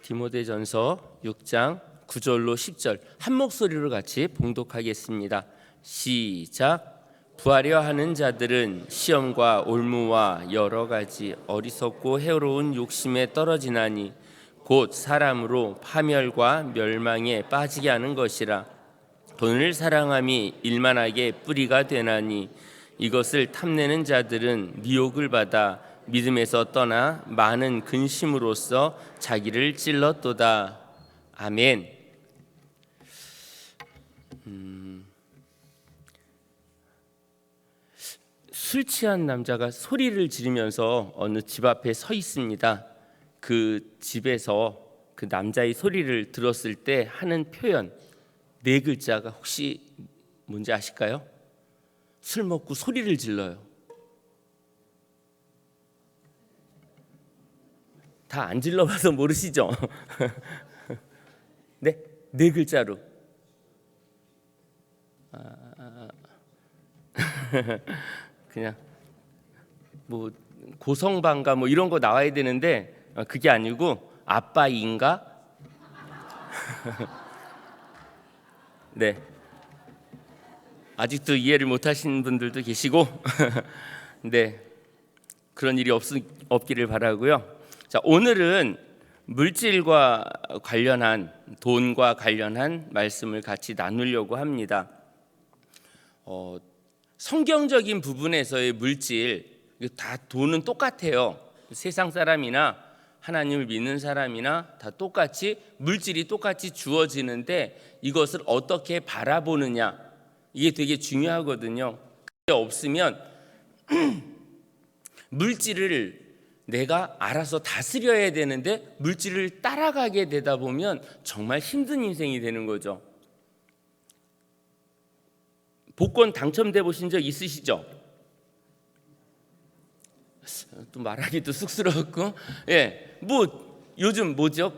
디모데전서 6장 9절로 10절 한 목소리로 같이 봉독하겠습니다. 시작. 부하려 하는 자들은 시험과 올무와 여러 가지 어리석고 해로운 욕심에 떨어지나니 곧 사람으로 파멸과 멸망에 빠지게 하는 것이라. 돈을 사랑함이 일만하게 뿌리가 되나니 이것을 탐내는 자들은 미혹을 받아 믿음에서 떠나 많은 근심으로써 자기를 찔렀도다. 아멘. 술 취한 남자가 소리를 지르면서 어느 집 앞에 서 있습니다. 그 집에서 그 남자의 소리를 들었을 때 하는 표현 네 글자가 혹시 뭔지 아실까요? 술 먹고 소리를 질러요. 다 안 질러봐서 모르시죠? 네, 네 글자로. 그냥 뭐 고성방가 뭐 이런 거 나와야 되는데 그게 아니고 아빠인가? 네, 아직도 이해를 못하시는 분들도 계시고 네, 그런 일이 없기를 바라고요. 자, 오늘은 물질과 관련한 돈과 관련한 말씀을 같이 나누려고 합니다. 성경적인 부분에서의 물질 다 돈은 똑같아요. 세상 사람이나 하나님을 믿는 사람이나 다 똑같이 물질이 똑같이 주어지는데 이것을 어떻게 바라보느냐 이게 되게 중요하거든요. 그게 없으면 물질을 내가 알아서 다스려야 되는데 물질을 따라가게 되다 보면 정말 힘든 인생이 되는 거죠. 복권 당첨돼 보신 적 있으시죠? 또 말하기도 쑥스럽고, 뭐 요즘 뭐죠?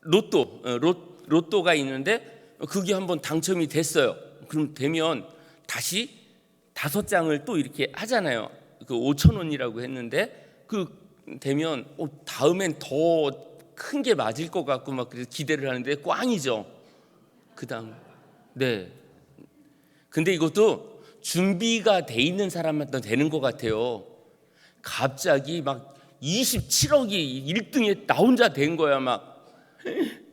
로또가 있는데 그게 한번 당첨이 됐어요. 그럼 되면 다시 5장을 또 이렇게 하잖아요. 그 5,000원이라고 했는데 그 되면 다음엔 더 큰 게 맞을 것 같고 막 그래서 기대를 하는데 꽝이죠. 그다음 네. 근데 이것도 준비가 돼 있는 사람만 되는 것 같아요. 갑자기 막 27억이 1등에 나 혼자 된 거야 막.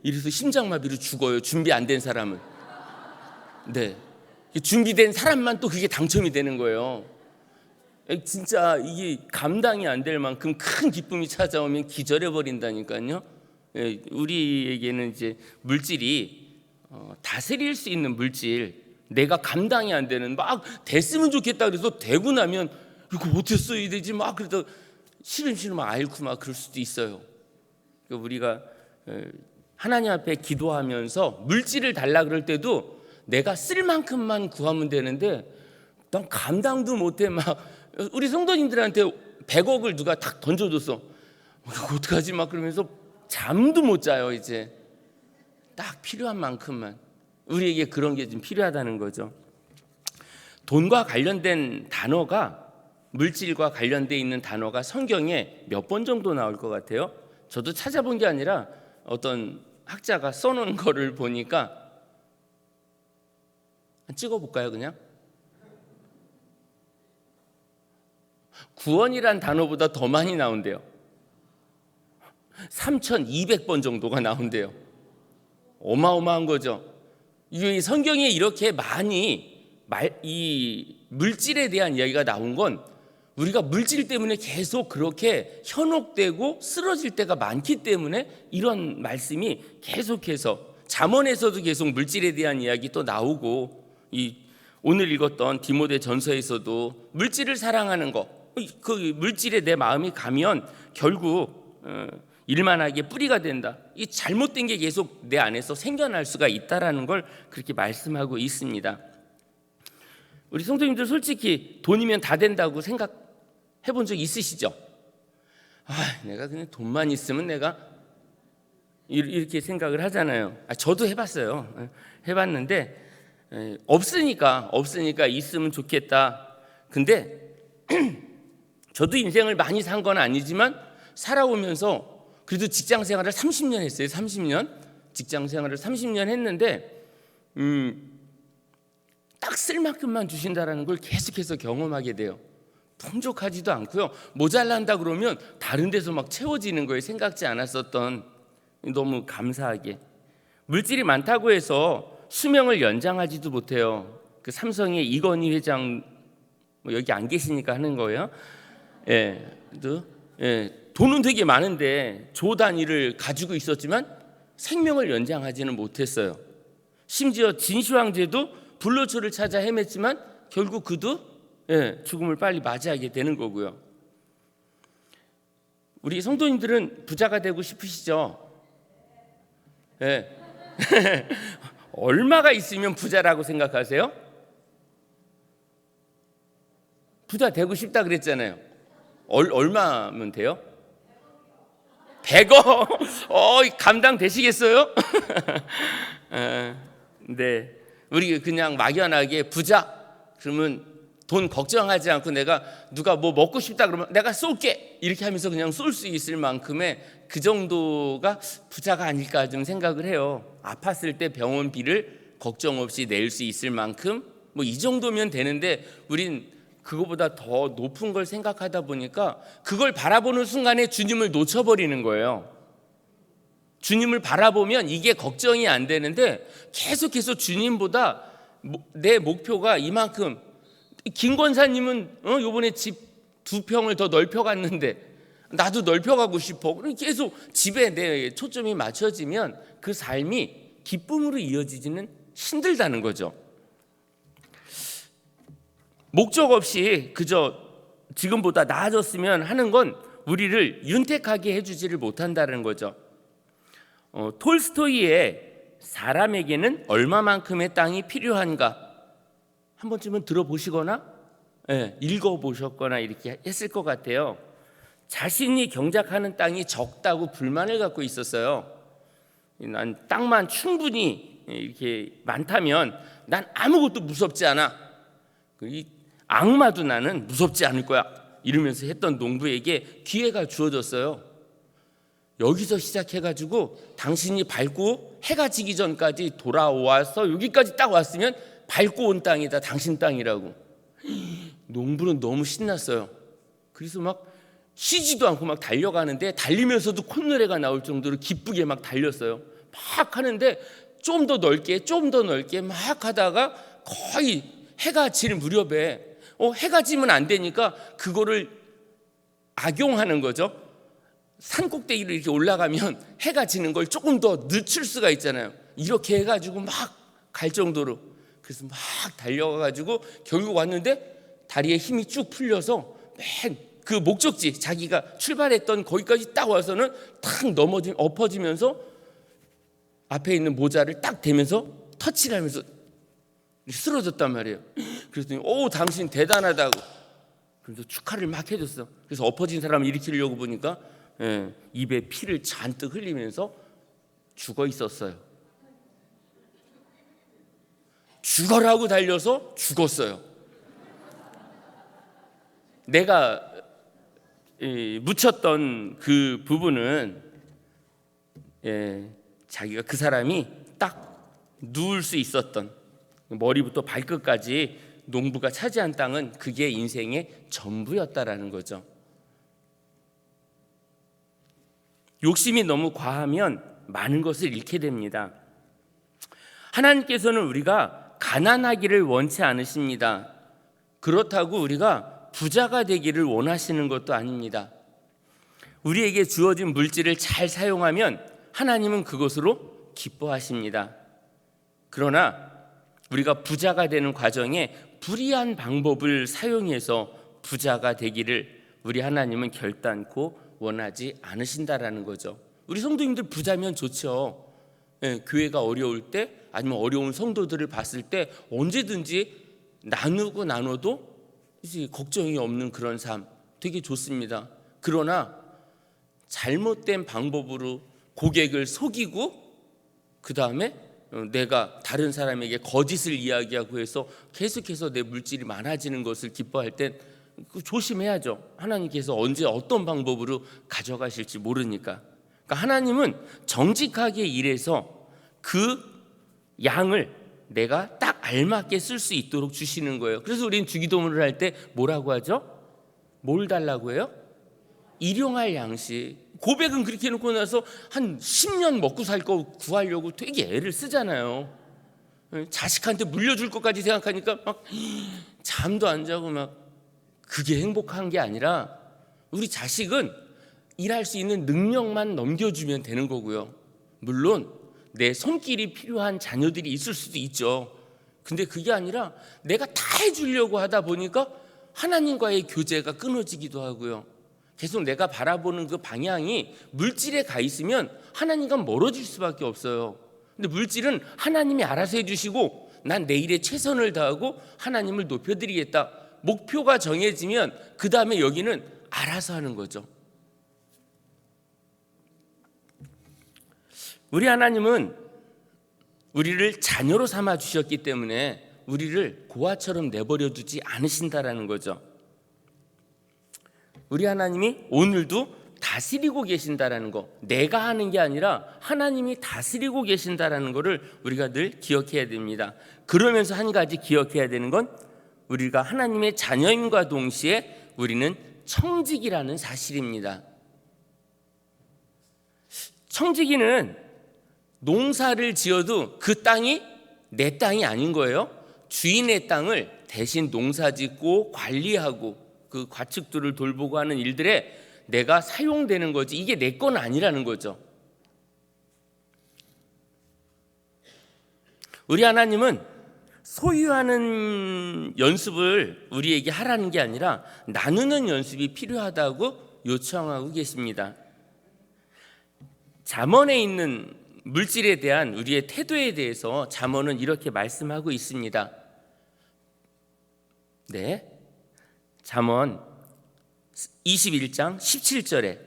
이래서 심장마비로 죽어요. 준비 안 된 사람은. 네. 준비된 사람만 또 그게 당첨이 되는 거예요. 진짜 이게 감당이 안 될 만큼 큰 기쁨이 찾아오면 기절해 버린다니까요. 우리에게는 이제 물질이 다스릴 수 있는 물질, 내가 감당이 안 되는 막 됐으면 좋겠다 그래서 되고 나면 이거 어떻게 써야 되지 막 그래도 싫으면 앓고 막 그럴 수도 있어요. 그러니까 우리가 하나님 앞에 기도하면서 물질을 달라 그럴 때도 내가 쓸 만큼만 구하면 되는데 난 감당도 못해 막. 우리 성도님들한테 100억을 누가 탁 던져줬어. 이거 어떡하지 막 그러면서 잠도 못 자요. 이제 딱 필요한 만큼만. 우리에게 그런 게 좀 필요하다는 거죠. 돈과 관련된 단어가, 물질과 관련돼 있는 단어가 성경에 몇 번 정도 나올 것 같아요. 저도 찾아본 게 아니라 어떤 학자가 써놓은 거를 보니까 찍어볼까요 그냥? 구원이란 단어보다 더 많이 나온대요. 3,200번 정도가 나온대요. 어마어마한 거죠. 이 성경에 이렇게 많이 이 물질에 대한 이야기가 나온 건 우리가 물질 때문에 계속 그렇게 현혹되고 쓰러질 때가 많기 때문에 이런 말씀이 계속해서 잠언에서도 계속 물질에 대한 이야기 또 나오고 오늘 읽었던 디모데 전서에서도 물질을 사랑하는 거, 그 물질에 내 마음이 가면 결국 일만하게 뿌리가 된다. 이 잘못된 게 계속 내 안에서 생겨날 수가 있다라는 걸 그렇게 말씀하고 있습니다. 우리 성도님들 솔직히 돈이면 다 된다고 생각해 본 적 있으시죠? 내가 그냥 돈만 있으면 내가 이렇게 생각을 하잖아요. 저도 해봤어요. 해봤는데 없으니까 있으면 좋겠다. 근데 저도 인생을 많이 산 건 아니지만 살아오면서 그래도 직장 생활을 30년 했어요. 30년 직장 생활을 30년 했는데 딱 쓸 만큼만 주신다라는 걸 계속해서 경험하게 돼요. 풍족하지도 않고요. 모자란다 그러면 다른 데서 막 채워지는 거예요. 생각지 않았었던. 너무 감사하게. 물질이 많다고 해서 수명을 연장하지도 못해요. 그 삼성의 이건희 회장 여기 안 계시니까 하는 거예요. 돈은 되게 많은데 조 단위를 가지고 있었지만 생명을 연장하지는 못했어요. 심지어 진시 황제도 불로초를 찾아 헤맸지만 결국 그도 죽음을 빨리 맞이하게 되는 거고요. 우리 성도님들은 부자가 되고 싶으시죠? 얼마가 있으면 부자라고 생각하세요? 부자 되고 싶다 그랬잖아요. 얼마면 돼요? 100억? 감당되시겠어요? 네, 우리 그냥 막연하게 부자 그러면 돈 걱정하지 않고 내가 누가 뭐 먹고 싶다 그러면 내가 쏠게 이렇게 하면서 그냥 쏠 수 있을 만큼의 그 정도가 부자가 아닐까 좀 생각을 해요. 아팠을 때 병원비를 걱정 없이 낼 수 있을 만큼 뭐 이 정도면 되는데 우린 그거보다 더 높은 걸 생각하다 보니까 그걸 바라보는 순간에 주님을 놓쳐버리는 거예요. 주님을 바라보면 이게 걱정이 안 되는데 계속해서 주님보다 내 목표가 이만큼. 김 권사님은 요번에 집 2평을 더 넓혀갔는데 나도 넓혀가고 싶어. 계속 집에 내 초점이 맞춰지면 그 삶이 기쁨으로 이어지지는 힘들다는 거죠. 목적 없이 그저 지금보다 나아졌으면 하는 건 우리를 윤택하게 해주지를 못한다는 거죠. 톨스토이의 사람에게는 얼마만큼의 땅이 필요한가 한 번쯤은 들어보시거나 읽어보셨거나 이렇게 했을 것 같아요. 자신이 경작하는 땅이 적다고 불만을 갖고 있었어요. 난 땅만 충분히 이렇게 많다면 난 아무것도 무섭지 않아. 이 악마도 나는 무섭지 않을 거야. 이러면서 했던 농부에게 기회가 주어졌어요. 여기서 시작해가지고 당신이 밟고 해가 지기 전까지 돌아와서 여기까지 딱 왔으면 밟고 온 땅이다. 당신 땅이라고. 농부는 너무 신났어요. 그래서 막 쉬지도 않고 막 달려가는데 달리면서도 콧노래가 나올 정도로 기쁘게 막 달렸어요. 막 하는데 좀 더 넓게 막 하다가 거의 해가 질 무렵에 해가 지면 안 되니까 그거를 악용하는 거죠. 산 꼭대기를 이렇게 올라가면 해가 지는 걸 조금 더 늦출 수가 있잖아요. 이렇게 해가지고 막 갈 정도로. 그래서 막 달려가가지고 결국 왔는데 다리에 힘이 쭉 풀려서 맨 그 목적지 자기가 출발했던 거기까지 딱 와서는 탁 엎어지면서 앞에 있는 모자를 딱 대면서 터치를 하면서 쓰러졌단 말이에요. 그랬더니 당신 대단하다고 그래서 축하를 막 해줬어. 그래서 엎어진 사람을 일으키려고 보니까 입에 피를 잔뜩 흘리면서 죽어 있었어요. 죽어라고 달려서 죽었어요. 내가 묻혔던 그 부분은 자기가 그 사람이 딱 누울 수 있었던 머리부터 발끝까지 농부가 차지한 땅은 그게 인생의 전부였다라는 거죠. 욕심이 너무 과하면 많은 것을 잃게 됩니다. 하나님께서는 우리가 가난하기를 원치 않으십니다. 그렇다고 우리가 부자가 되기를 원하시는 것도 아닙니다. 우리에게 주어진 물질을 잘 사용하면 하나님은 그것으로 기뻐하십니다. 그러나 우리가 부자가 되는 과정에 불의한 방법을 사용해서 부자가 되기를 우리 하나님은 결단코 원하지 않으신다라는 거죠. 우리 성도님들 부자면 좋죠. 교회가 어려울 때 아니면 어려운 성도들을 봤을 때 언제든지 나눠도 이제 걱정이 없는 그런 삶 되게 좋습니다. 그러나 잘못된 방법으로 고객을 속이고 그 다음에 내가 다른 사람에게 거짓을 이야기하고 해서 계속해서 내 물질이 많아지는 것을 기뻐할 땐 조심해야죠. 하나님께서 언제 어떤 방법으로 가져가실지 모르니까. 그러니까 하나님은 정직하게 일해서 그 양을 내가 딱 알맞게 쓸 수 있도록 주시는 거예요. 그래서 우리는 주기도문을 할 때 뭐라고 하죠? 뭘 달라고 해요? 일용할 양식. 고백은 그렇게 해놓고 나서 한 10년 먹고 살 거 구하려고 되게 애를 쓰잖아요. 자식한테 물려줄 것까지 생각하니까 막 잠도 안 자고 막. 그게 행복한 게 아니라 우리 자식은 일할 수 있는 능력만 넘겨주면 되는 거고요. 물론 내 손길이 필요한 자녀들이 있을 수도 있죠. 근데 그게 아니라 내가 다 해주려고 하다 보니까 하나님과의 교제가 끊어지기도 하고요. 계속 내가 바라보는 그 방향이 물질에 가 있으면 하나님과 멀어질 수밖에 없어요. 근데 물질은 하나님이 알아서 해주시고 난 내 일에 최선을 다하고 하나님을 높여드리겠다. 목표가 정해지면 그 다음에 여기는 알아서 하는 거죠. 우리 하나님은 우리를 자녀로 삼아 주셨기 때문에 우리를 고아처럼 내버려 두지 않으신다라는 거죠. 우리 하나님이 오늘도 다스리고 계신다라는 거, 내가 하는 게 아니라 하나님이 다스리고 계신다라는 거를 우리가 늘 기억해야 됩니다. 그러면서 한 가지 기억해야 되는 건 우리가 하나님의 자녀임과 동시에 우리는 청지기라는 사실입니다. 청지기는 농사를 지어도 그 땅이 내 땅이 아닌 거예요. 주인의 땅을 대신 농사 짓고 관리하고 그 과축들을 돌보고 하는 일들에 내가 사용되는 거지 이게 내 건 아니라는 거죠. 우리 하나님은 소유하는 연습을 우리에게 하라는 게 아니라 나누는 연습이 필요하다고 요청하고 계십니다. 잠언에 있는 물질에 대한 우리의 태도에 대해서 잠언은 이렇게 말씀하고 있습니다. 네, 잠언 21장 17절에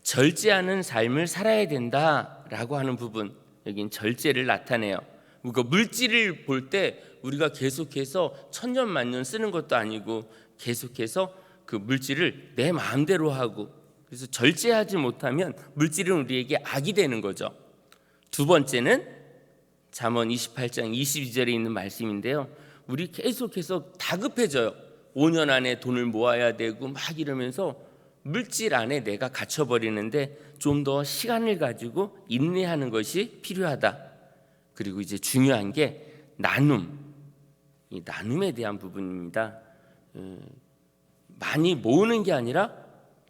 절제하는 삶을 살아야 된다라고 하는 부분, 여긴 절제를 나타내요. 그러니까 물질을 볼 때 우리가 계속해서 천년만년 쓰는 것도 아니고 계속해서 그 물질을 내 마음대로 하고, 그래서 절제하지 못하면 물질은 우리에게 악이 되는 거죠. 두 번째는 잠언 28장 22절에 있는 말씀인데요. 우리 계속해서 다급해져요. 5년 안에 돈을 모아야 되고 막 이러면서 물질 안에 내가 갇혀버리는데 좀 더 시간을 가지고 인내하는 것이 필요하다. 그리고 이제 중요한 게 나눔, 이 나눔에 대한 부분입니다. 많이 모으는 게 아니라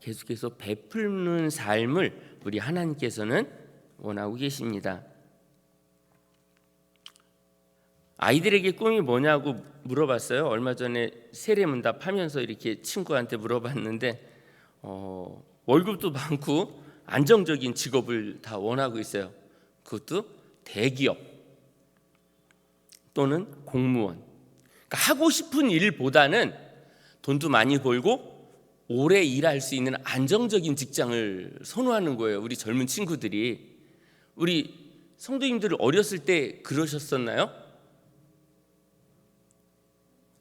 계속해서 베푸는 삶을 우리 하나님께서는 원하고 계십니다. 아이들에게 꿈이 뭐냐고 물어봤어요. 얼마 전에 세례문답하면서 이렇게 친구한테 물어봤는데 월급도 많고 안정적인 직업을 다 원하고 있어요. 그것도 대기업 또는 공무원. 그러니까 하고 싶은 일보다는 돈도 많이 벌고 오래 일할 수 있는 안정적인 직장을 선호하는 거예요. 우리 젊은 친구들이. 우리 성도님들 어렸을 때 그러셨었나요?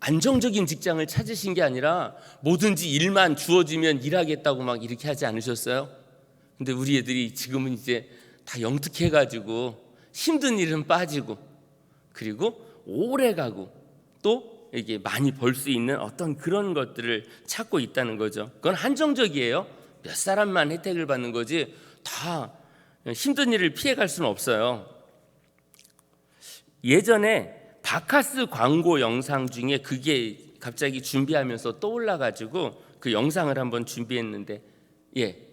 안정적인 직장을 찾으신 게 아니라 뭐든지 일만 주어지면 일하겠다고 막 이렇게 하지 않으셨어요? 근데 우리 애들이 지금은 이제 다 영특해가지고 힘든 일은 빠지고 그리고 오래 가고 또 이게 많이 벌 수 있는 어떤 그런 것들을 찾고 있다는 거죠. 그건 한정적이에요. 몇 사람만 혜택을 받는 거지 다 힘든 일을 피해갈 수는 없어요. 예전에 바카스 광고 영상 중에 그게 갑자기 준비하면서 떠올라가지고 그 영상을 한번 준비했는데, 예.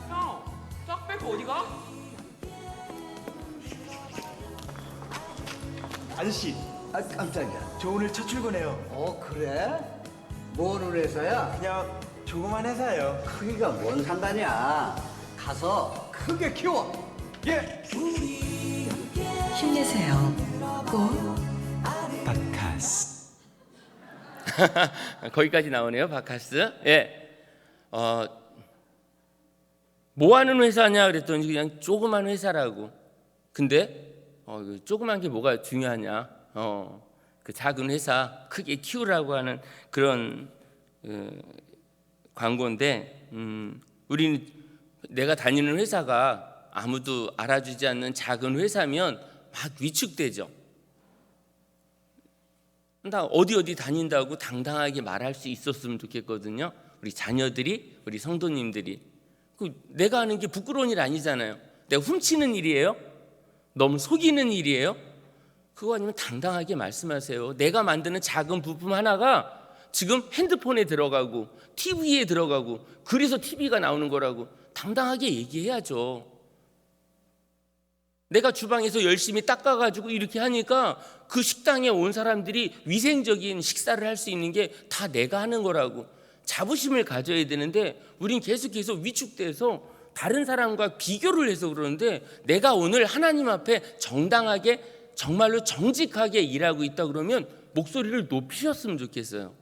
형, 싹 빼고 어디 가? 아저씨, 아 깜짝이야. 저 오늘 첫 출근해요. 그래? 뭐를 해서야? 그냥 조그만 회사예요. 크기가 뭔 상관이야. 가서 크게 키워. 예. 힘내세요. 꼭 바카스. 거기까지 나오네요. 바카스. 예. 뭐 하는 회사냐 그랬더니 그냥 조그만 회사라고. 근데 조그만 게 뭐가 중요하냐? 그 작은 회사 크게 키우라고 하는 그런 광고인데, 우리는 내가 다니는 회사가 아무도 알아주지 않는 작은 회사면 막 위축되죠. 나 어디 다닌다고 당당하게 말할 수 있었으면 좋겠거든요. 우리 자녀들이, 우리 성도님들이. 내가 하는 게 부끄러운 일 아니잖아요. 내가 훔치는 일이에요? 너무 속이는 일이에요? 그거 아니면 당당하게 말씀하세요. 내가 만드는 작은 부품 하나가 지금 핸드폰에 들어가고 TV에 들어가고 그래서 TV가 나오는 거라고 당당하게 얘기해야죠. 내가 주방에서 열심히 닦아가지고 이렇게 하니까 그 식당에 온 사람들이 위생적인 식사를 할 수 있는 게 다 내가 하는 거라고 자부심을 가져야 되는데, 우린 계속해서 위축돼서 다른 사람과 비교를 해서 그러는데, 내가 오늘 하나님 앞에 정당하게 정말로 정직하게 일하고 있다 그러면 목소리를 높이셨으면 좋겠어요.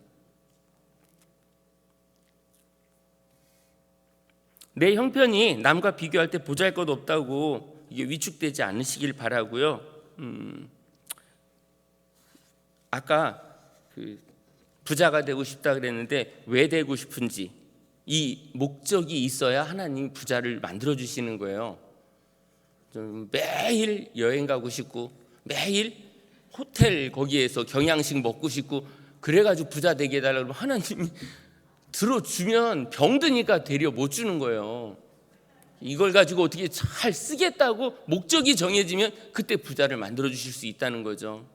내 형편이 남과 비교할 때 보잘것없다고 이게 위축되지 않으시길 바라고요. 아까 그 부자가 되고 싶다 그랬는데 왜 되고 싶은지, 이 목적이 있어야 하나님 부자를 만들어 주시는 거예요. 좀 매일 여행 가고 싶고 매일 호텔 거기에서 경양식 먹고 싶고 그래가지고 부자 되게 해달라고 그러면 하나님이 들어주면 병드니까 되려 못 주는 거예요. 이걸 가지고 어떻게 잘 쓰겠다고 목적이 정해지면 그때 부자를 만들어 주실 수 있다는 거죠.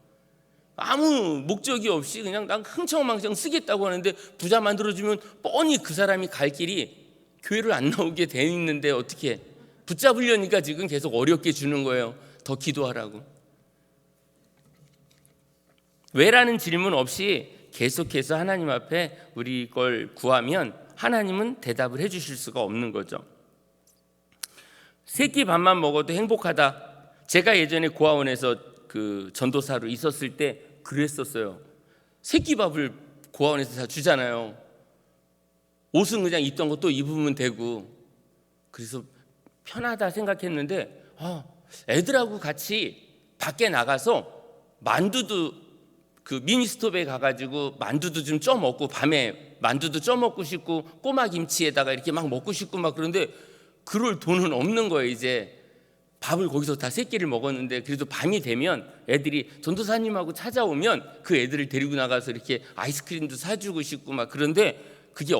아무 목적이 없이 그냥 난 흥청망청 쓰겠다고 하는데 부자 만들어주면 뻔히 그 사람이 갈 길이 교회를 안 나오게 돼 있는데 어떻게 붙잡으려니까 지금 계속 어렵게 주는 거예요. 더 기도하라고. 왜라는 질문 없이 계속해서 하나님 앞에 우리 걸 구하면 하나님은 대답을 해 주실 수가 없는 거죠. 세 끼 밥만 먹어도 행복하다. 제가 예전에 고아원에서 그 전도사로 있었을 때 그랬었어요. 세 끼 밥을 고아원에서 다 주잖아요. 옷은 그냥 있던 거 또 입으면 되고, 그래서 편하다 생각했는데 애들하고 같이 밖에 나가서 만두도 그 미니스톱에 가가지고 만두도 좀 쪄 먹고, 밤에 만두도 쪄 먹고 싶고 꼬마 김치에다가 이렇게 막 먹고 싶고 막 그런데 그럴 돈은 없는 거예요. 이제 밥을 거기서 다 세 끼를 먹었는데, 그래도 밤이 되면 애들이 전도사님하고 찾아오면 그 애들을 데리고 나가서 이렇게 아이스크림도 사주고 싶고 막 그런데 그게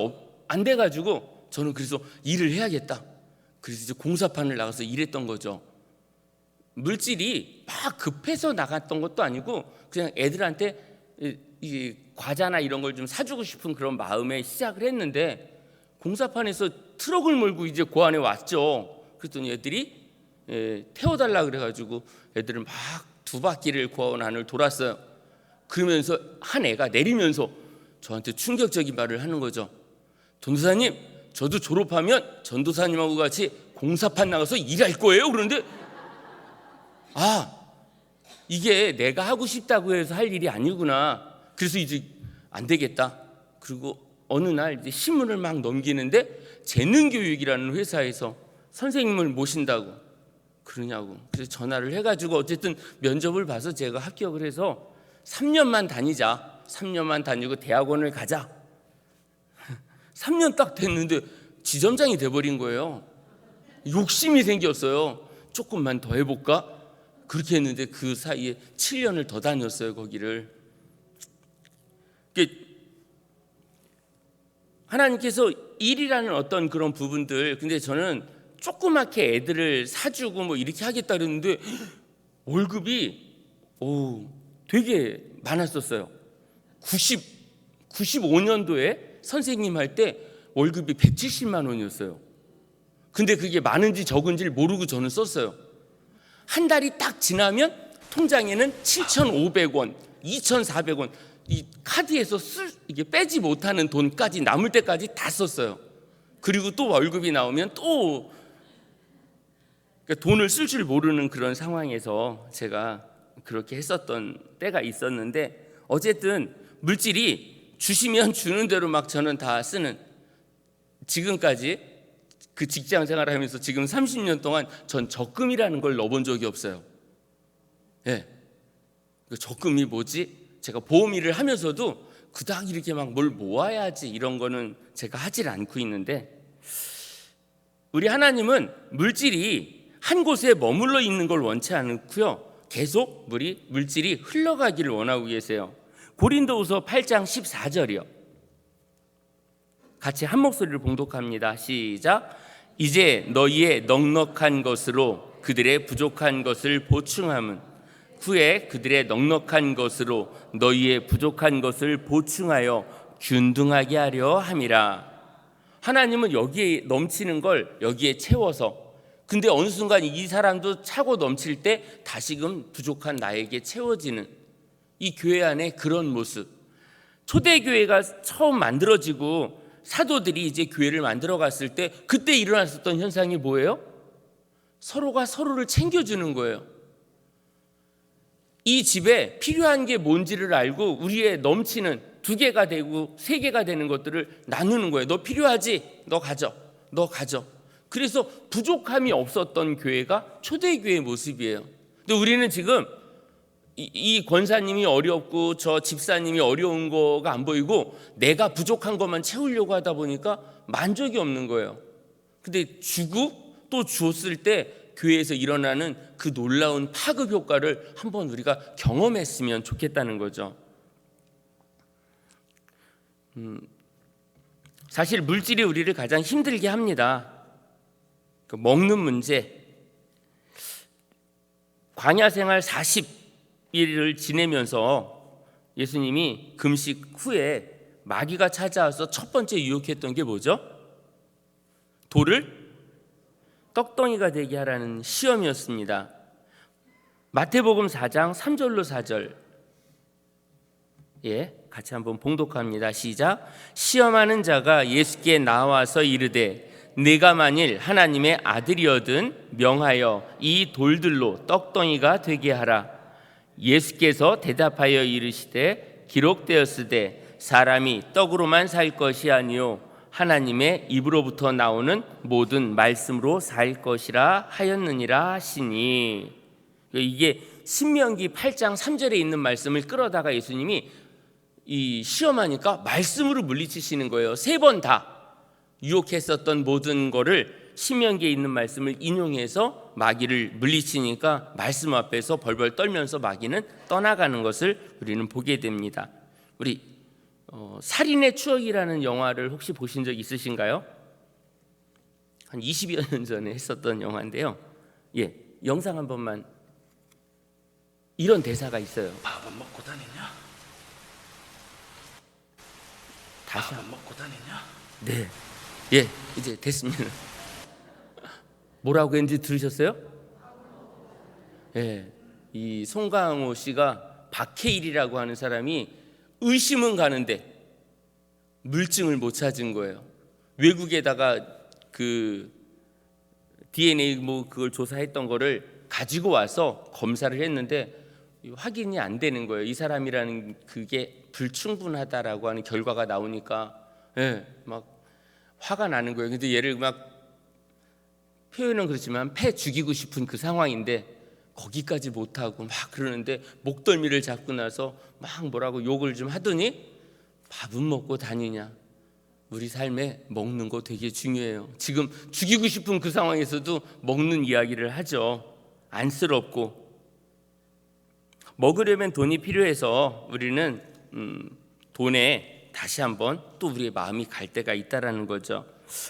안 돼가지고 저는 그래서 일을 해야겠다. 그래서 이제 공사판을 나가서 일했던 거죠. 물질이 막 급해서 나갔던 것도 아니고 그냥 애들한테 이 과자나 이런 걸 좀 사주고 싶은 그런 마음에 시작을 했는데, 공사판에서 트럭을 몰고 이제 고안에 왔죠. 그랬더니 애들이 태워달라 그래가지고 애들은 막 두 바퀴를 고아원 안을 돌았어요. 그러면서 한 애가 내리면서 저한테 충격적인 말을 하는 거죠. 전도사님, 저도 졸업하면 전도사님하고 같이 공사판 나가서 일할 거예요. 그런데 이게 내가 하고 싶다고 해서 할 일이 아니구나. 그래서 이제 안 되겠다. 그리고 어느 날 이제 신문을 막 넘기는데 재능교육이라는 회사에서 선생님을 모신다고 그러냐고. 그래서 전화를 해가지고 어쨌든 면접을 봐서 제가 합격을 해서 3년만 다니자. 3년만 다니고 대학원을 가자. 3년 딱 됐는데 지점장이 돼버린 거예요. 욕심이 생겼어요. 조금만 더 해볼까? 그렇게 했는데 그 사이에 7년을 더 다녔어요. 거기를. 하나님께서 일이라는 어떤 그런 부분들, 근데 저는 조그맣게 애들을 사주고 뭐 이렇게 하겠다 그랬는데 월급이 되게 많았었어요. 95년도에 선생님 할 때 월급이 170만 원이었어요. 근데 그게 많은지 적은지를 모르고 저는 썼어요. 한 달이 딱 지나면 통장에는 7,500원, 2,400원, 이 카드에서 이게 빼지 못하는 돈까지 남을 때까지 다 썼어요. 그리고 또 월급이 나오면 또 그러니까 돈을 쓸 줄 모르는 그런 상황에서 제가 그렇게 했었던 때가 있었는데, 어쨌든 물질이 주시면 주는 대로 막 저는 다 쓰는, 지금까지 그 직장 생활을 하면서 지금 30년 동안 전 적금이라는 걸 넣어본 적이 없어요. 그 적금이 뭐지? 제가 보험 일을 하면서도 그닥 이렇게 막 뭘 모아야지 이런 거는 제가 하질 않고 있는데, 우리 하나님은 물질이 한 곳에 머물러 있는 걸 원치 않고요, 계속 물질이 흘러가기를 원하고 계세요. 고린도후서 8장 14절이요. 같이 한 목소리로 봉독합니다. 시작. 이제 너희의 넉넉한 것으로 그들의 부족한 것을 보충함은 후에 그들의 넉넉한 것으로 너희의 부족한 것을 보충하여 균등하게 하려 함이라. 하나님은 여기에 넘치는 걸 여기에 채워서, 근데 어느 순간 이 사람도 차고 넘칠 때 다시금 부족한 나에게 채워지는 이 교회 안에 그런 모습. 초대교회가 처음 만들어지고 사도들이 이제 교회를 만들어 갔을 때 그때 일어났었던 현상이 뭐예요? 서로가 서로를 챙겨주는 거예요. 이 집에 필요한 게 뭔지를 알고 우리의 넘치는 2개가 되고 3개가 되는 것들을 나누는 거예요. 너 필요하지? 너 가져. 너 가져. 그래서 부족함이 없었던 교회가 초대교회의 모습이에요. 근데 우리는 지금 이 권사님이 어렵고 저 집사님이 어려운 거가 안 보이고 내가 부족한 것만 채우려고 하다 보니까 만족이 없는 거예요. 근데 주고 또 줬을 때 교회에서 일어나는 그 놀라운 파급 효과를 한번 우리가 경험했으면 좋겠다는 거죠. 사실 물질이 우리를 가장 힘들게 합니다. 그 먹는 문제. 광야 생활 40일을 지내면서 예수님이 금식 후에 마귀가 찾아와서 첫 번째 유혹했던 게 뭐죠? 돌을 떡덩이가 되게 하라는 시험이었습니다. 마태복음 4장 3절로 4절, 같이 한번 봉독합니다. 시작. 시험하는 자가 예수께 나와서 이르되 내가 만일 하나님의 아들이거든 명하여 이 돌들로 떡덩이가 되게 하라. 예수께서 대답하여 이르시되 기록되었으되 사람이 떡으로만 살 것이 아니요 하나님의 입으로부터 나오는 모든 말씀으로 살 것이라 하였느니라 하시니. 이게 신명기 8장 3절에 있는 말씀을 끌어다가 예수님이 이 시험하니까 말씀으로 물리치시는 거예요. 3번 다 유혹했었던 모든 거를 신명기에 있는 말씀을 인용해서 마귀를 물리치니까 말씀 앞에서 벌벌 떨면서 마귀는 떠나가는 것을 우리는 보게 됩니다. 우리 살인의 추억이라는 영화를 혹시 보신 적 있으신가요? 한 20여 년 전에 했었던 영화인데요. 영상 한 번만. 이런 대사가 있어요. 밥은 먹고 다니냐? 다시 밥은 먹고 다니냐? 네. 이제 됐습니다. 뭐라고 했는지 들으셨어요? 이 송강호 씨가 박해일이라고 하는 사람이 의심은 가는데 물증을 못 찾은 거예요. 외국에다가 그 DNA 그걸 조사했던 거를 가지고 와서 검사를 했는데 확인이 안 되는 거예요. 이 사람이라는 그게 불충분하다라고 하는 결과가 나오니까 막 화가 나는 거예요. 근데 얘를 막 표현은 그렇지만 패 죽이고 싶은 그 상황인데 거기까지 못하고 막 그러는데 목덜미를 잡고 나서 막 뭐라고 욕을 좀 하더니 밥은 먹고 다니냐. 우리 삶에 먹는 거 되게 중요해요. 지금 죽이고 싶은 그 상황에서도 먹는 이야기를 하죠. 안쓰럽고. 먹으려면 돈이 필요해서 우리는 돈에 다시 한번 또 우리의 마음이 갈 때가 있다라는 거죠.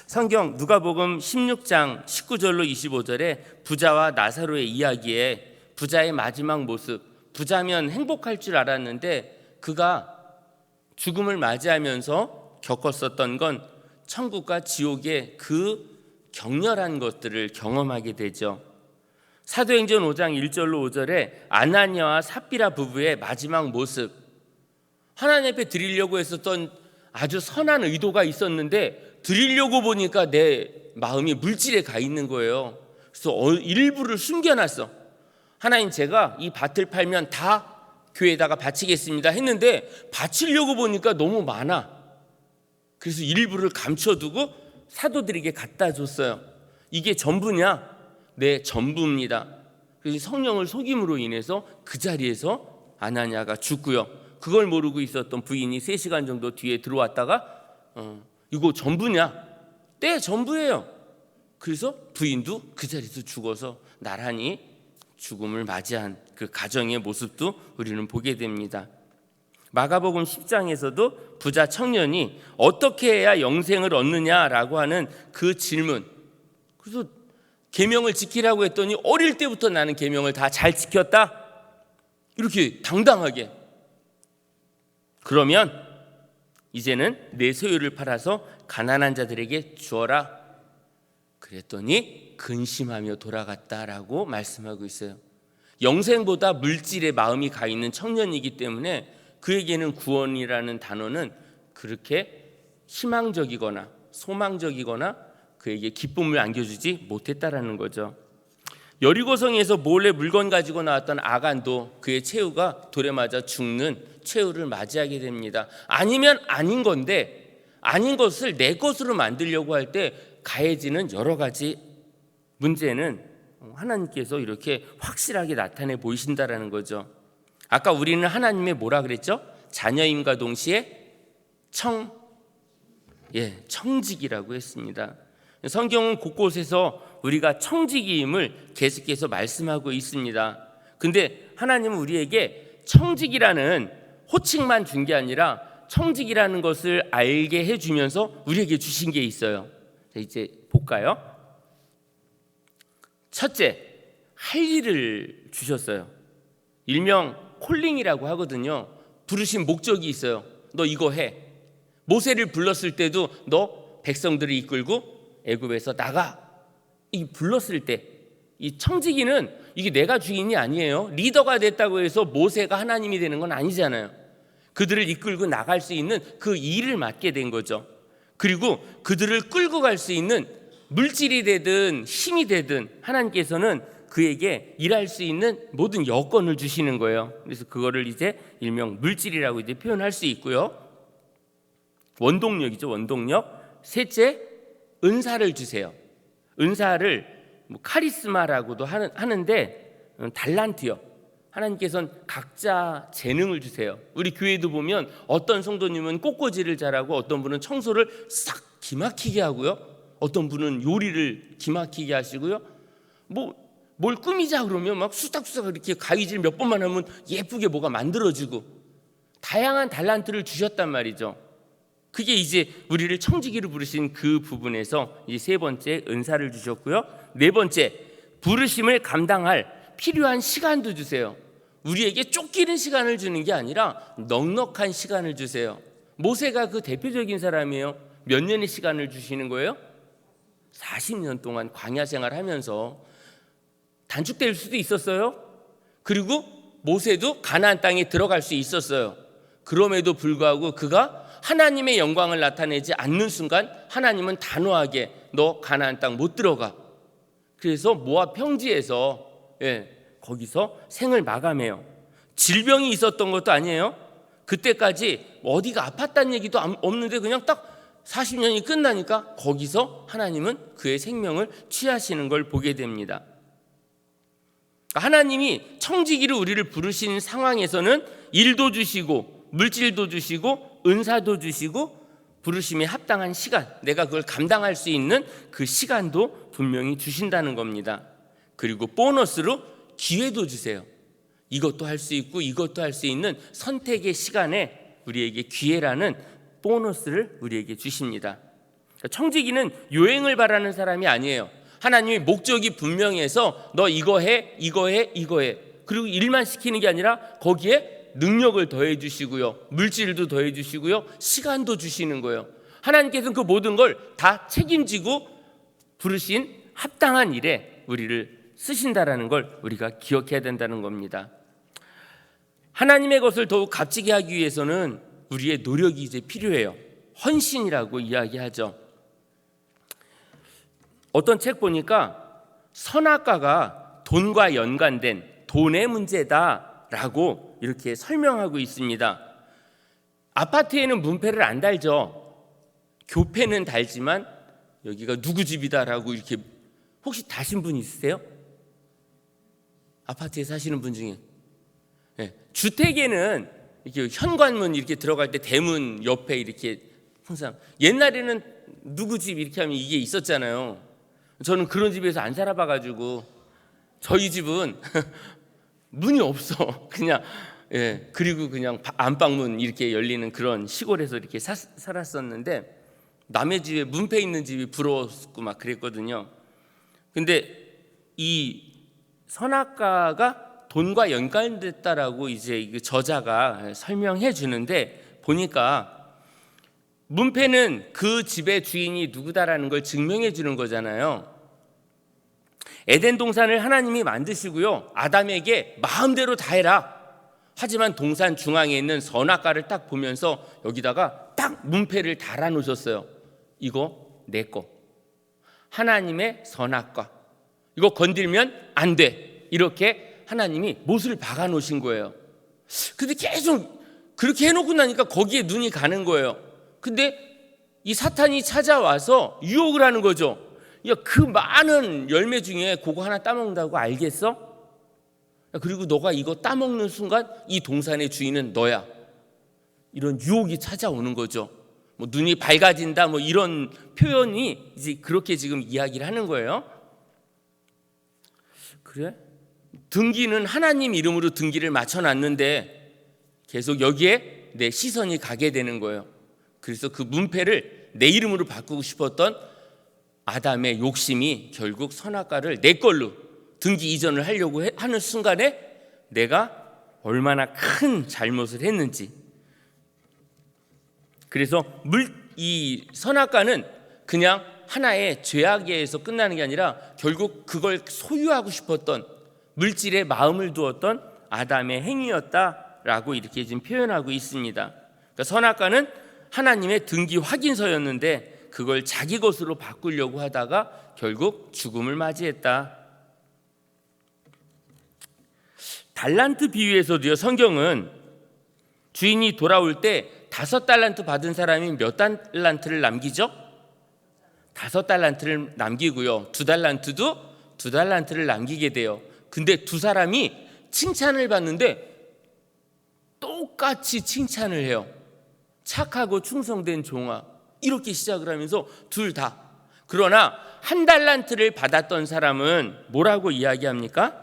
성경 누가복음 16장 19절로 25절에 부자와 나사로의 이야기에 부자의 마지막 모습, 부자면 행복할 줄 알았는데 그가 죽음을 맞이하면서 겪었었던 건 천국과 지옥의 그 격렬한 것들을 경험하게 되죠. 사도행전 5장 1절로 5절에 아나니아와 삽비라 부부의 마지막 모습, 하나님 앞에 드리려고 했었던 아주 선한 의도가 있었는데 드리려고 보니까 내 마음이 물질에 가 있는 거예요. 그래서 일부를 숨겨놨어. 하나님, 제가 이 밭을 팔면 다 교회에다가 바치겠습니다 했는데 바치려고 보니까 너무 많아. 그래서 일부를 감춰두고 사도들에게 갖다 줬어요. 이게 전부냐? 네, 전부입니다. 그래서 성령을 속임으로 인해서 그 자리에서 아나니아가 죽고요. 그걸 모르고 있었던 부인이 3시간 정도 뒤에 들어왔다가 이거 전부냐? 네, 전부예요. 그래서 부인도 그 자리에서 죽어서 나란히 죽음을 맞이한 그 가정의 모습도 우리는 보게 됩니다. 마가복음 10장에서도 부자 청년이 어떻게 해야 영생을 얻느냐라고 하는 그 질문, 그래서 계명을 지키라고 했더니 어릴 때부터 나는 계명을 다 잘 지켰다, 이렇게 당당하게. 그러면 이제는 내 소유를 팔아서 가난한 자들에게 주어라. 그랬더니 근심하며 돌아갔다라고 말씀하고 있어요. 영생보다 물질에 마음이 가 있는 청년이기 때문에 그에게는 구원이라는 단어는 그렇게 희망적이거나 소망적이거나 그에게 기쁨을 안겨주지 못했다라는 거죠. 여리고성에서 몰래 물건 가지고 나왔던 아간도 그의 최후가 돌에 맞아 죽는 최후를 맞이하게 됩니다. 아니면 아닌 건데, 아닌 것을 내 것으로 만들려고 할 때 가해지는 여러 가지 문제는 하나님께서 이렇게 확실하게 나타내 보이신다라는 거죠. 아까 우리는 하나님의 뭐라 그랬죠? 자녀임과 동시에 청직이라고 했습니다. 성경은 곳곳에서 우리가 청직임을 계속해서 말씀하고 있습니다. 근데 하나님은 우리에게 청직이라는 호칭만 준 게 아니라 청직이라는 것을 알게 해주면서 우리에게 주신 게 있어요. 이제 볼까요? 첫째, 할 일을 주셨어요. 일명 콜링이라고 하거든요. 부르신 목적이 있어요. 너 이거 해. 모세를 불렀을 때도 너 백성들을 이끌고 애굽에서 나가, 이 불렀을 때 이 청지기는 이게 내가 주인이 아니에요. 리더가 됐다고 해서 모세가 하나님이 되는 건 아니잖아요. 그들을 이끌고 나갈 수 있는 그 일을 맡게 된 거죠. 그리고 그들을 끌고 갈 수 있는 물질이 되든 힘이 되든 하나님께서는 그에게 일할 수 있는 모든 여건을 주시는 거예요. 그래서 그거를 이제 일명 물질이라고 이제 표현할 수 있고요. 원동력이죠, 원동력. 셋째, 은사를 주세요. 은사를 카리스마라고도 하는데 달란트요. 하나님께서는 각자 재능을 주세요. 우리 교회도 보면 어떤 성도님은 꽃꽂이를 잘하고 어떤 분은 청소를 싹 기막히게 하고요. 어떤 분은 요리를 기막히게 하시고요. 뭘 꾸미자 그러면 막 수닥수닥 이렇게 가위질 몇 번만 하면 예쁘게 뭐가 만들어지고, 다양한 달란트를 주셨단 말이죠. 그게 이제 우리를 청지기로 부르신 그 부분에서 이 세 번째 은사를 주셨고요. 네 번째, 부르심을 감당할 필요한 시간도 주세요. 우리에게 쫓기는 시간을 주는 게 아니라 넉넉한 시간을 주세요. 모세가 그 대표적인 사람이에요. 몇 년의 시간을 주시는 거예요? 40년 동안 광야 생활하면서 단축될 수도 있었어요. 그리고 모세도 가나안 땅에 들어갈 수 있었어요. 그럼에도 불구하고 그가 하나님의 영광을 나타내지 않는 순간 하나님은 단호하게 너 가나안 땅 못 들어가. 그래서 모압 평지에서 거기서 생을 마감해요. 질병이 있었던 것도 아니에요. 그때까지 어디가 아팠다는 얘기도 없는데 그냥 딱 40년이 끝나니까 거기서 하나님은 그의 생명을 취하시는 걸 보게 됩니다. 하나님이 청지기로 우리를 부르신 상황에서는 일도 주시고 물질도 주시고 은사도 주시고 부르심에 합당한 시간, 내가 그걸 감당할 수 있는 그 시간도 분명히 주신다는 겁니다. 그리고 보너스로 기회도 주세요. 이것도 할 수 있고 이것도 할 수 있는 선택의 시간에 우리에게 기회라는 보너스를 우리에게 주십니다. 청지기는 요행을 바라는 사람이 아니에요. 하나님의 목적이 분명해서 너 이거 해, 이거 해, 이거 해. 그리고 일만 시키는 게 아니라 거기에 능력을 더해 주시고요, 물질도 더해 주시고요, 시간도 주시는 거예요. 하나님께서는 그 모든 걸 다 책임지고 부르신 합당한 일에 우리를 쓰신다라는 걸 우리가 기억해야 된다는 겁니다. 하나님의 것을 더욱 값지게 하기 위해서는 우리의 노력이 이제 필요해요. 헌신이라고 이야기하죠. 어떤 책 보니까 선악과가 돈과 연관된 돈의 문제다라고 이렇게 설명하고 있습니다. 아파트에는 문패를 안 달죠. 교패는 달지만 여기가 누구 집이다라고 이렇게 혹시 다신 분 있으세요? 아파트에 사시는 분 중에. 주택에는 이렇게 현관문 이렇게 들어갈 때 대문 옆에 이렇게 항상 옛날에는 누구 집 이렇게 하면 이게 있었잖아요. 저는 그런 집에서 안 살아봐가지고 저희 집은 문이 없어. 그냥 그리고 그냥 안방문 이렇게 열리는 그런 시골에서 이렇게 살았었는데 남의 집에 문패 있는 집이 부러웠고 막 그랬거든요. 근데 이 선악과가 돈과 연관됐다라고 이제 저자가 설명해 주는데 보니까 문패는 그 집의 주인이 누구다라는 걸 증명해 주는 거잖아요. 에덴 동산을 하나님이 만드시고요, 아담에게 마음대로 다 해라. 하지만 동산 중앙에 있는 선악과를 딱 보면서 여기다가 딱 문패를 달아 놓으셨어요. 이거 내 거. 하나님의 선악과. 이거 건들면 안 돼. 이렇게 하나님이 못을 박아 놓으신 거예요. 근데 계속 그렇게 해놓고 나니까 거기에 눈이 가는 거예요. 근데 이 사탄이 찾아와서 유혹을 하는 거죠. 야, 그 많은 열매 중에 그거 하나 따먹는다고 알겠어? 그리고 너가 이거 따먹는 순간 이 동산의 주인은 너야. 이런 유혹이 찾아오는 거죠. 뭐 눈이 밝아진다 뭐 이런 표현이 이제 그렇게 지금 이야기를 하는 거예요. 그래? 등기는 하나님 이름으로 등기를 맞춰놨는데 계속 여기에 내 시선이 가게 되는 거예요. 그래서 그 문패를 내 이름으로 바꾸고 싶었던 아담의 욕심이 결국 선악과를 내 걸로 등기 이전을 하려고 하는 순간에 내가 얼마나 큰 잘못을 했는지. 그래서 이 선악과는 그냥 하나의 죄악에서 끝나는 게 아니라 결국 그걸 소유하고 싶었던 물질에 마음을 두었던 아담의 행위였다라고 이렇게 지금 표현하고 있습니다. 그러니까 선악과는 하나님의 등기 확인서였는데 그걸 자기 것으로 바꾸려고 하다가 결국 죽음을 맞이했다. 달란트 비유에서도요, 성경은 주인이 돌아올 때 5달란트 받은 사람이 몇 달란트를 남기죠? 5달란트를 남기고요, 2달란트도 2달란트를 남기게 돼요. 근데 두 사람이 칭찬을 받는데 똑같이 칭찬을 해요. 착하고 충성된 종아, 이렇게 시작을 하면서 둘 다. 그러나 1달란트를 받았던 사람은 뭐라고 이야기합니까?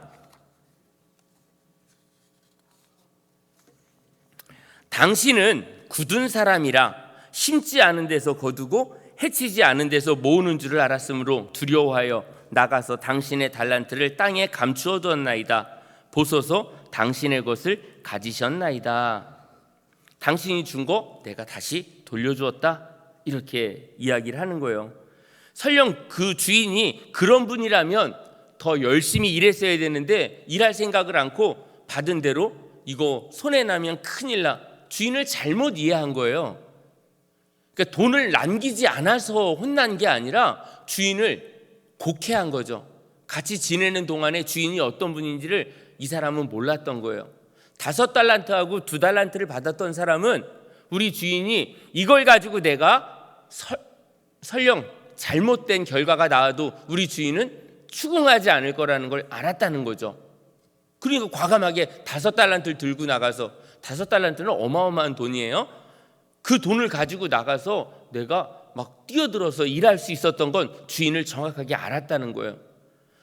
당신은 굳은 사람이라 심지 않은 데서 거두고 해치지 않은 데서 모으는 줄을 알았으므로 두려워하여 나가서 당신의 달란트를 땅에 감추어 두었나이다. 보소서 당신의 것을 가지셨나이다. 당신이 준 거 내가 다시 돌려주었다. 이렇게 이야기를 하는 거예요. 설령 그 주인이 그런 분이라면 더 열심히 일했어야 되는데 일할 생각을 않고 받은 대로 이거 손해나면 큰일 나. 주인을 잘못 이해한 거예요. 그러니까 돈을 남기지 않아서 혼난 게 아니라 주인을 곡해한 거죠. 같이 지내는 동안에 주인이 어떤 분인지를 이 사람은 몰랐던 거예요. 5달란트하고 2달란트를 받았던 사람은 우리 주인이 이걸 가지고 내가 설령 잘못된 결과가 나와도 우리 주인은 추궁하지 않을 거라는 걸 알았다는 거죠. 그러니까 과감하게 5달란트를 들고 나가서, 5달란트는 어마어마한 돈이에요. 그 돈을 가지고 나가서 내가 막 뛰어들어서 일할 수 있었던 건 주인을 정확하게 알았다는 거예요.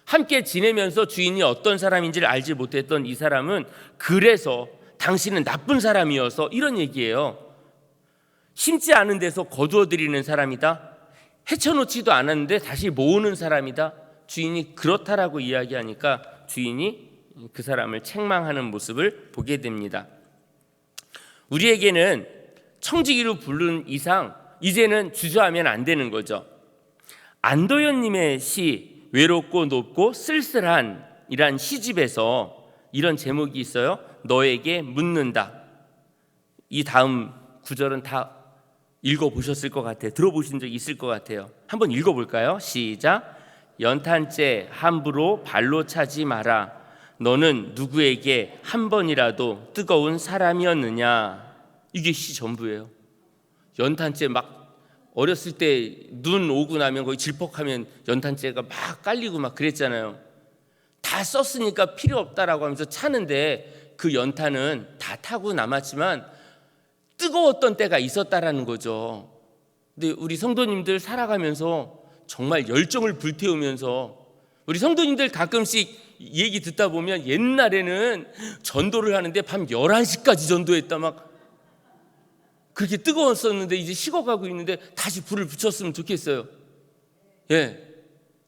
함께 지내면서 주인이 어떤 사람인지를 알지 못했던 이 사람은 그래서 당신은 나쁜 사람이어서 이런 얘기예요. 심지 않은 데서 거두어들이는 사람이다. 해쳐놓지도 않았는데 다시 모으는 사람이다. 주인이 그렇다라고 이야기하니까 주인이 그 사람을 책망하는 모습을 보게 됩니다. 우리에게는 청지기로 부른 이상 이제는 주저하면 안 되는 거죠. 안도현님의 시 외롭고 높고 쓸쓸한 이란 시집에서 이런 제목이 있어요. 너에게 묻는다. 이 다음 구절은 다 읽어보셨을 것 같아요. 들어보신 적 있을 것 같아요. 한번 읽어볼까요? 시작. 연탄재 함부로 발로 차지 마라. 너는 누구에게 한 번이라도 뜨거운 사람이었느냐. 이게 시 전부예요. 연탄재 막 어렸을 때 눈 오고 나면 거기 질퍽하면 연탄재가 막 깔리고 막 그랬잖아요. 다 썼으니까 필요 없다라고 하면서 차는데 그 연탄은 다 타고 남았지만 뜨거웠던 때가 있었다라는 거죠. 근데 우리 성도님들 살아가면서 정말 열정을 불태우면서, 우리 성도님들 가끔씩 얘기 듣다 보면 옛날에는 전도를 하는데 밤 11시까지 전도했다, 막 그렇게 뜨거웠었는데 이제 식어가고 있는데 다시 불을 붙였으면 좋겠어요. 예,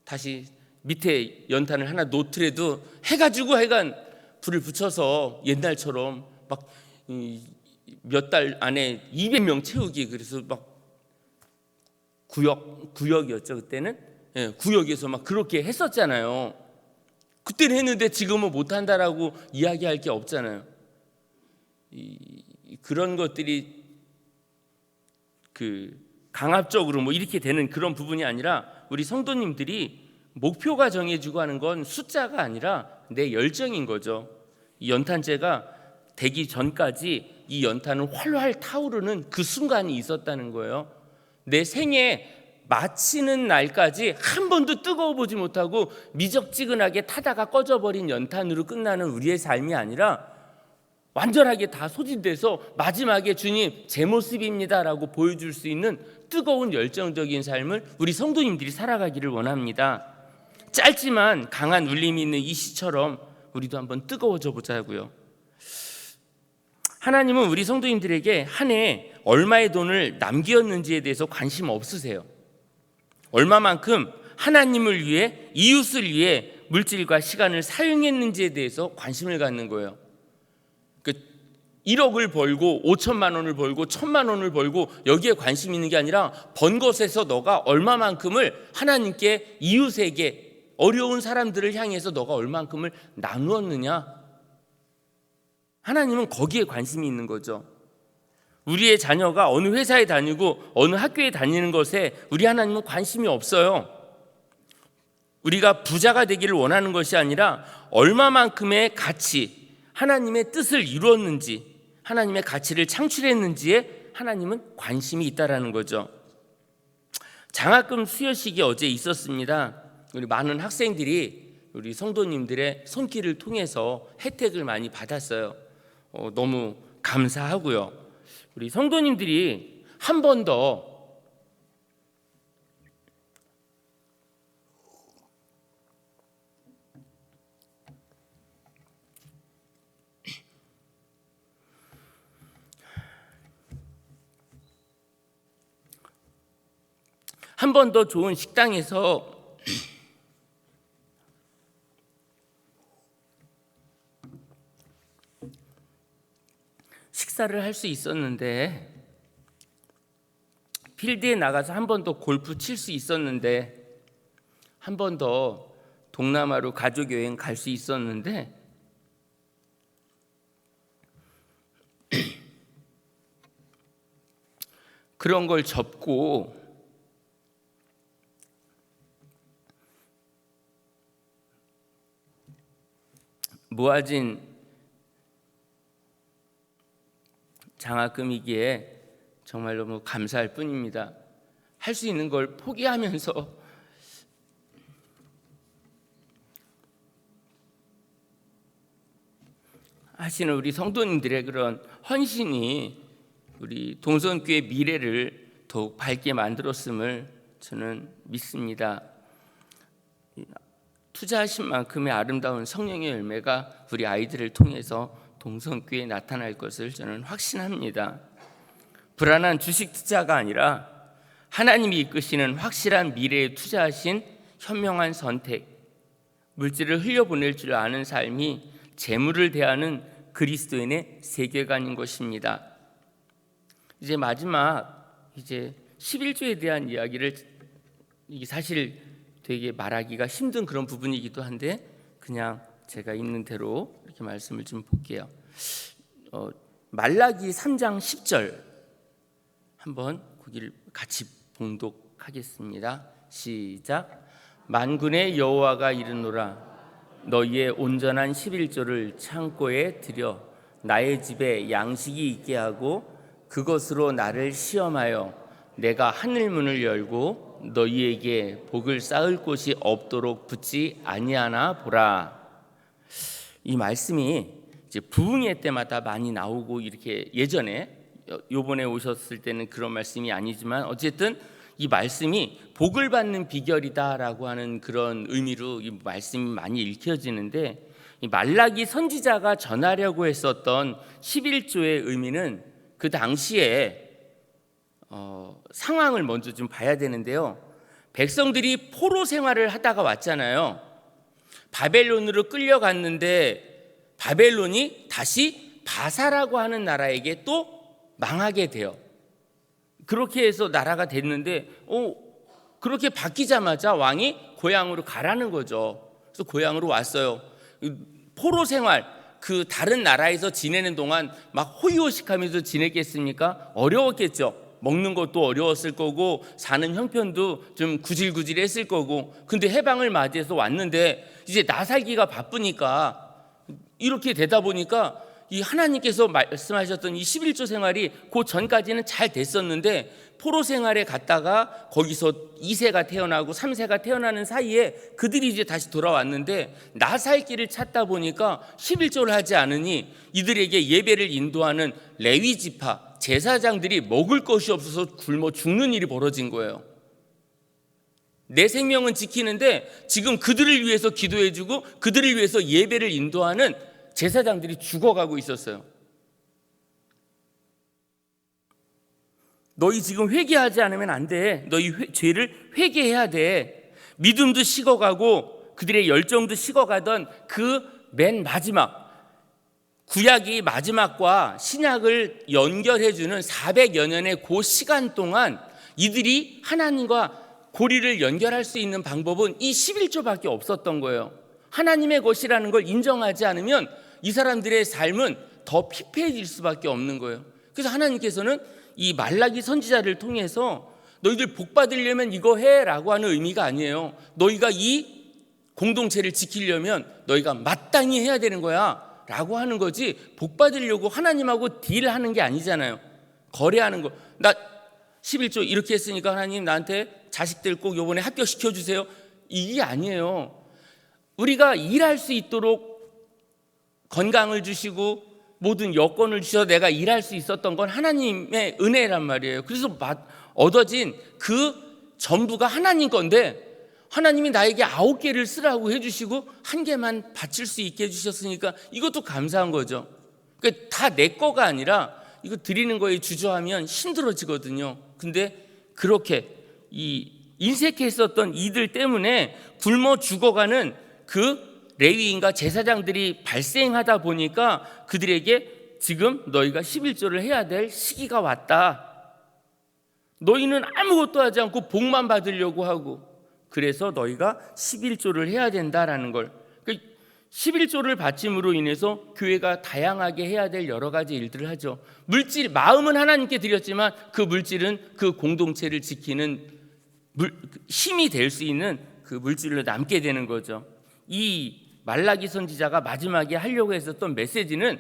다시 밑에 연탄을 하나 놓더라도 해가지고 하여간 불을 붙여서 옛날처럼 막 몇 달 안에 200명 채우기, 그래서 막 구역이었죠 그때는. 예, 구역에서 막 그렇게 했었잖아요. 그때는 했는데 지금은 못한다라고 이야기할 게 없잖아요. 그런 것들이 그 강압적으로 뭐 이렇게 되는 그런 부분이 아니라, 우리 성도님들이 목표가 정해지고 하는 건 숫자가 아니라 내 열정인 거죠. 이 연탄재가 되기 전까지 이 연탄은 활활 타오르는 그 순간이 있었다는 거예요. 내 생에 마치는 날까지 한 번도 뜨거워 보지 못하고 미적지근하게 타다가 꺼져버린 연탄으로 끝나는 우리의 삶이 아니라, 완전하게 다 소진돼서 마지막에 주님 제 모습입니다라고 보여줄 수 있는 뜨거운 열정적인 삶을 우리 성도님들이 살아가기를 원합니다. 짧지만 강한 울림이 있는 이 시처럼 우리도 한번 뜨거워져 보자고요. 하나님은 우리 성도님들에게 한 해 얼마의 돈을 남겼는지에 대해서 관심 없으세요. 얼마만큼 하나님을 위해, 이웃을 위해 물질과 시간을 사용했는지에 대해서 관심을 갖는 거예요. 1억을 벌고 5천만 원을 벌고 1,000만 원을 벌고 여기에 관심 있는 게 아니라, 번 것에서 너가 얼마만큼을 하나님께, 이웃에게, 어려운 사람들을 향해서 너가 얼마만큼을 나누었느냐, 하나님은 거기에 관심이 있는 거죠. 우리의 자녀가 어느 회사에 다니고 어느 학교에 다니는 것에 우리 하나님은 관심이 없어요. 우리가 부자가 되기를 원하는 것이 아니라 얼마만큼의 가치, 하나님의 뜻을 이루었는지, 하나님의 가치를 창출했는지에 하나님은 관심이 있다라는 거죠. 장학금 수여식이 어제 있었습니다. 우리 많은 학생들이 우리 성도님들의 손길을 통해서 혜택을 많이 받았어요. 너무 감사하고요. 우리 성도님들이 한 번 더 좋은 식당에서 식사를 할 수 있었는데, 필드에 나가서 한 번 더 골프 칠 수 있었는데, 한 번 더 동남아로 가족 여행 갈 수 있었는데, 그런 걸 접고 모아진 장학금이기에 정말 너무 감사할 뿐입니다. 할 수 있는 걸 포기하면서 하시는 우리 성도님들의 그런 헌신이 우리 동성교회 미래를 더욱 밝게 만들었음을 저는 믿습니다. 투자하신 만큼의 아름다운 성령의 열매가 우리 아이들을 통해서 동성교회에 나타날 것을 저는 확신합니다. 불안한 주식 투자가 아니라 하나님이 이끄시는 확실한 미래에 투자하신 현명한 선택, 물질을 흘려보낼 줄 아는 삶이 재물을 대하는 그리스도인의 세계관인 것입니다. 이제 마지막 11조에 대한 이야기를, 이게 사실 되게 말하기가 힘든 그런 부분이기도 한데 그냥 제가 있는 대로 이렇게 말씀을 좀 볼게요. 말라기 3장 10절 한번 거기를 같이 봉독하겠습니다. 시작. 만군의 여호와가 이르노라, 너희의 온전한 11조를 창고에 들여 나의 집에 양식이 있게 하고 그것으로 나를 시험하여 내가 하늘 문을 열고 너희에게 복을 쌓을 곳이 없도록 붙지 아니하나 보라. 이 말씀이 이제 부흥회 때마다 많이 나오고 이렇게 예전에 요번에 오셨을 때는 그런 말씀이 아니지만 어쨌든 이 말씀이 복을 받는 비결이다라고 하는 그런 의미로 이 말씀이 많이 읽혀지는데 이 말라기 선지자가 전하려고 했었던 11조의 의미는 그 당시에 상황을 먼저 좀 봐야 되는데요. 백성들이 포로 생활을 하다가 왔잖아요. 바벨론으로 끌려갔는데 바벨론이 다시 바사라고 하는 나라에게 또 망하게 돼요. 그렇게 해서 나라가 됐는데 그렇게 바뀌자마자 왕이 고향으로 가라는 거죠. 그래서 고향으로 왔어요. 포로 생활, 그 다른 나라에서 지내는 동안 막 호의호식하면서 지냈겠습니까? 어려웠겠죠. 먹는 것도 어려웠을 거고 사는 형편도 좀 구질구질했을 거고, 근데 해방을 맞이해서 왔는데 이제 나 살기가 바쁘니까 이렇게 되다 보니까 이 하나님께서 말씀하셨던 이 11조 생활이 그 전까지는 잘 됐었는데 포로 생활에 갔다가 거기서 2세가 태어나고 3세가 태어나는 사이에 그들이 이제 다시 돌아왔는데 나 살 길을 찾다 보니까 11조를 하지 않으니 이들에게 예배를 인도하는 레위 지파 제사장들이 먹을 것이 없어서 굶어 죽는 일이 벌어진 거예요. 내 생명은 지키는데 지금 그들을 위해서 기도해주고 그들을 위해서 예배를 인도하는 제사장들이 죽어가고 있었어요. 너희 지금 회개하지 않으면 안 돼. 너희 죄를 회개해야 돼. 믿음도 식어가고 그들의 열정도 식어가던 그 맨 마지막 구약이 마지막과 신약을 연결해주는 400여 년의 그 시간 동안 이들이 하나님과 고리를 연결할 수 있는 방법은 이 11조밖에 없었던 거예요. 하나님의 것이라는 걸 인정하지 않으면 이 사람들의 삶은 더 피폐해질 수밖에 없는 거예요. 그래서 하나님께서는 이 말라기 선지자를 통해서 너희들 복 받으려면 이거 해라고 하는 의미가 아니에요. 너희가 이 공동체를 지키려면 너희가 마땅히 해야 되는 거야 라고 하는 거지, 복 받으려고 하나님하고 딜하는 게 아니잖아요. 거래하는 거. 나 11조 이렇게 했으니까 하나님 나한테 자식들 꼭 요번에 합격시켜 주세요, 이게 아니에요. 우리가 일할 수 있도록 건강을 주시고 모든 여건을 주셔서 내가 일할 수 있었던 건 하나님의 은혜란 말이에요. 그래서 얻어진 그 전부가 하나님 건데 하나님이 나에게 9개를 쓰라고 해주시고 1개만 바칠 수 있게 해주셨으니까 이것도 감사한 거죠. 그러니까 다 내 거가 아니라 이거 드리는 거에 주저하면 힘들어지거든요. 근데 그렇게 이 인색했었던 이들 때문에 굶어 죽어가는 그 레위인과 제사장들이 발생하다 보니까 그들에게 지금 너희가 11조를 해야 될 시기가 왔다. 너희는 아무것도 하지 않고 복만 받으려고 하고, 그래서 너희가 11조를 해야 된다라는 걸. 11조를 바침으로 인해서 교회가 다양하게 해야 될 여러 가지 일들을 하죠. 물질, 마음은 하나님께 드렸지만 그 물질은 그 공동체를 지키는 힘이 될 수 있는 그 물질로 남게 되는 거죠. 이 말라기 선지자가 마지막에 하려고 했었던 메시지는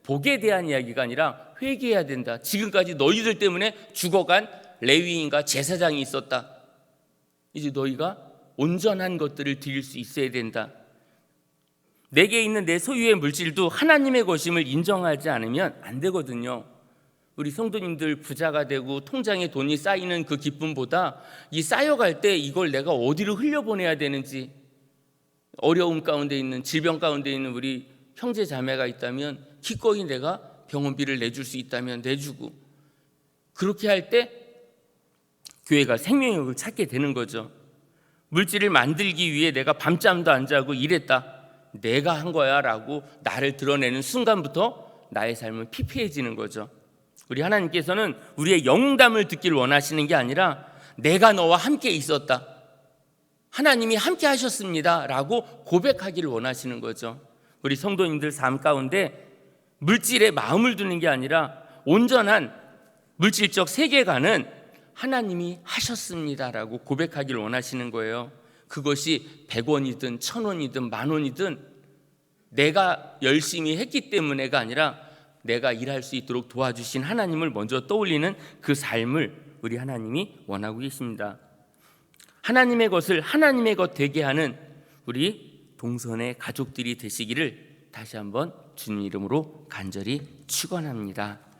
복에 대한 이야기가 아니라 회개해야 된다. 지금까지 너희들 때문에 죽어간 레위인과 제사장이 있었다. 이제 너희가 온전한 것들을 드릴 수 있어야 된다. 내게 있는 내 소유의 물질도 하나님의 것임을 인정하지 않으면 안 되거든요. 우리 성도님들 부자가 되고 통장에 돈이 쌓이는 그 기쁨보다 이 쌓여갈 때 이걸 내가 어디로 흘려보내야 되는지, 어려움 가운데 있는, 질병 가운데 있는 우리 형제 자매가 있다면 기꺼이 내가 병원비를 내줄 수 있다면 내주고, 그렇게 할 때 교회가 생명력을 찾게 되는 거죠. 물질을 만들기 위해 내가 밤잠도 안 자고 일했다, 내가 한 거야 라고 나를 드러내는 순간부터 나의 삶은 피폐해지는 거죠. 우리 하나님께서는 우리의 영담을 듣기를 원하시는 게 아니라 내가 너와 함께 있었다, 하나님이 함께 하셨습니다 라고 고백하기를 원하시는 거죠. 우리 성도님들 삶 가운데 물질에 마음을 두는 게 아니라 온전한 물질적 세계관은 하나님이 하셨습니다라고 고백하기를 원하시는 거예요. 그것이 100원이든 1000원이든 10,000원이든 내가 열심히 했기 때문에가 아니라 내가 일할 수 있도록 도와주신 하나님을 먼저 떠올리는 그 삶을 우리 하나님이 원하고 계십니다. 하나님의 것을 하나님의 것 되게 하는 우리 동선의 가족들이 되시기를 다시 한번 주님 이름으로 간절히 축원합니다.